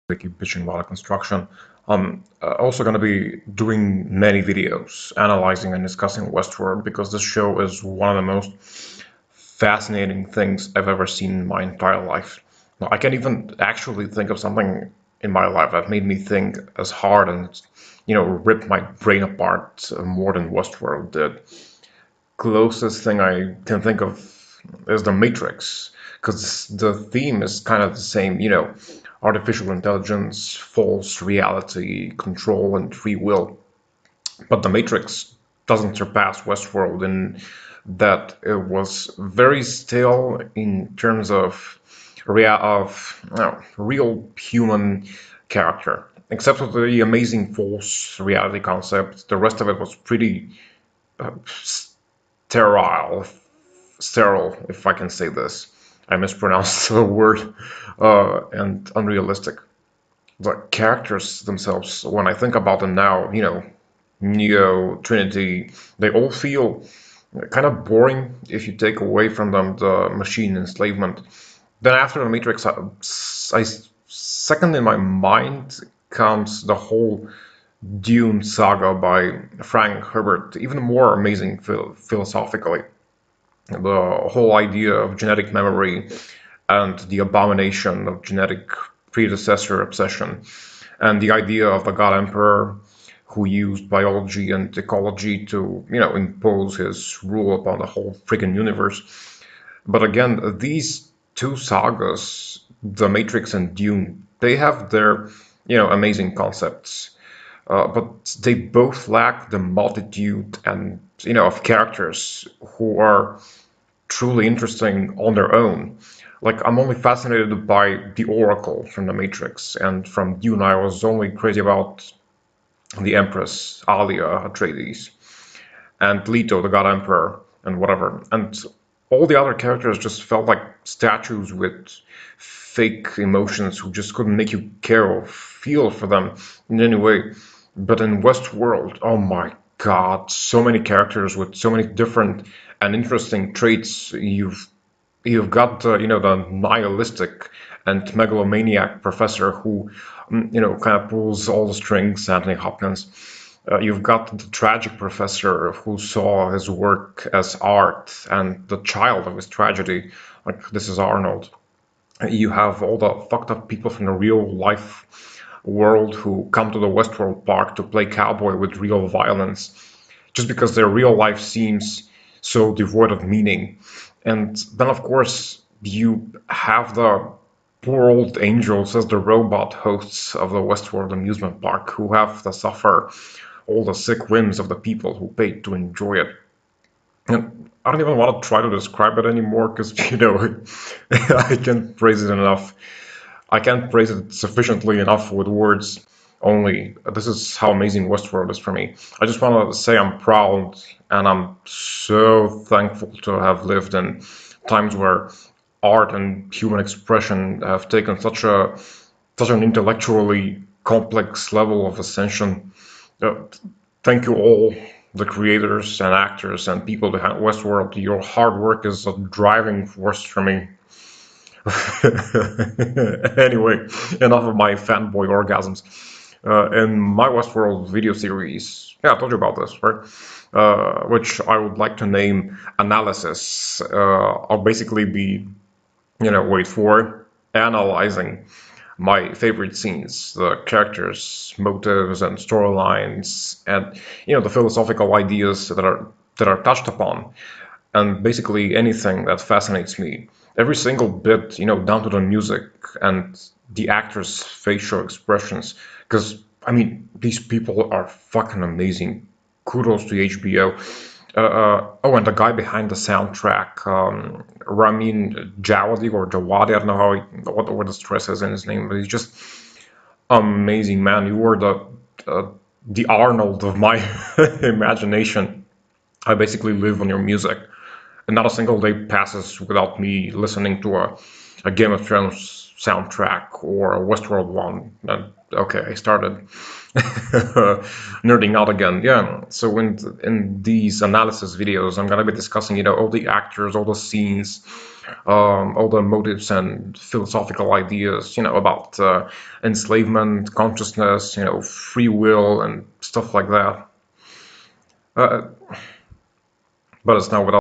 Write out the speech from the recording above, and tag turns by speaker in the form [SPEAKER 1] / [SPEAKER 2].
[SPEAKER 1] they keep bitching about the construction. I'm also going to be doing many videos analyzing and discussing Westworld because this show is one of the most fascinating things I've ever seen in my entire life. Now, I can't even actually think of something in my life that made me think as hard and, rip my brain apart more than Westworld did. Closest thing I can think of is The Matrix, because the theme is kind of the same, artificial intelligence, false reality, control, and free will. But The Matrix doesn't surpass Westworld in that it was very still in terms of real human character. Except for the amazing false reality concept, the rest of it was pretty sterile, sterile, if I can say this. I mispronounced the word, and unrealistic. The characters themselves, when I think about them now, Neo, Trinity, they all feel kind of boring if you take away from them the machine enslavement. Then after the Matrix, second in my mind comes the whole Dune saga by Frank Herbert, even more amazing philosophically. The whole idea of genetic memory and the abomination of genetic predecessor obsession, and the idea of the God Emperor who used biology and ecology to, impose his rule upon the whole friggin' universe. But again, these two sagas, The Matrix and Dune, they have their, amazing concepts. But they both lack the multitude and, of characters who are truly interesting on their own. Like, I'm only fascinated by the Oracle from The Matrix, and from Dune I was only crazy about the Empress, Alia Atreides, and Leto, the God Emperor, and whatever. And all the other characters just felt like statues with fake emotions who just couldn't make you care or feel for them in any way. But in Westworld, oh my God, so many characters with so many different and interesting traits. You've got the nihilistic and megalomaniac professor who kind of pulls all the strings, Anthony Hopkins. You've got the tragic professor who saw his work as art and the child of his tragedy, like this is Arnold. You have all the fucked up people from the real life world who come to the Westworld park to play cowboy with real violence, just because their real life seems so devoid of meaning. And then, of course, you have the poor old angels as the robot hosts of the Westworld amusement park who have to suffer all the sick whims of the people who paid to enjoy it. And I don't even want to try to describe it anymore because, I can't praise it enough. I can't praise it sufficiently enough with words only. This is how amazing Westworld is for me. I just want to say I'm proud and I'm so thankful to have lived in times where art and human expression have taken such an intellectually complex level of ascension. Uh, Thank you all, the creators and actors and people behind Westworld. Your hard work is a driving force for me. Anyway, enough of my fanboy orgasms. In my Westworld video series, yeah, I told you about this, right? Which I would like to name Analysis. I'll basically be, wait for it, analyzing my favorite scenes, the characters, motives, and storylines, and the philosophical ideas that are touched upon, and basically anything that fascinates me. Every single bit, down to the music and the actors' facial expressions. Because, I mean, these people are fucking amazing. Kudos to HBO. Oh, and the guy behind the soundtrack, Ramin Djawadi or Jawadi, I don't know what the stress is in his name, but he's just amazing, man. You were the Arnold of my imagination. I basically live on your music, and not a single day passes without me listening to a Game of Thrones soundtrack or a Westworld one. And okay, I started nerding out again. Yeah. So in these analysis videos, I'm gonna be discussing, all the actors, all the scenes, all the motives and philosophical ideas, about enslavement, consciousness, free will and stuff like that. Uh, but it's not what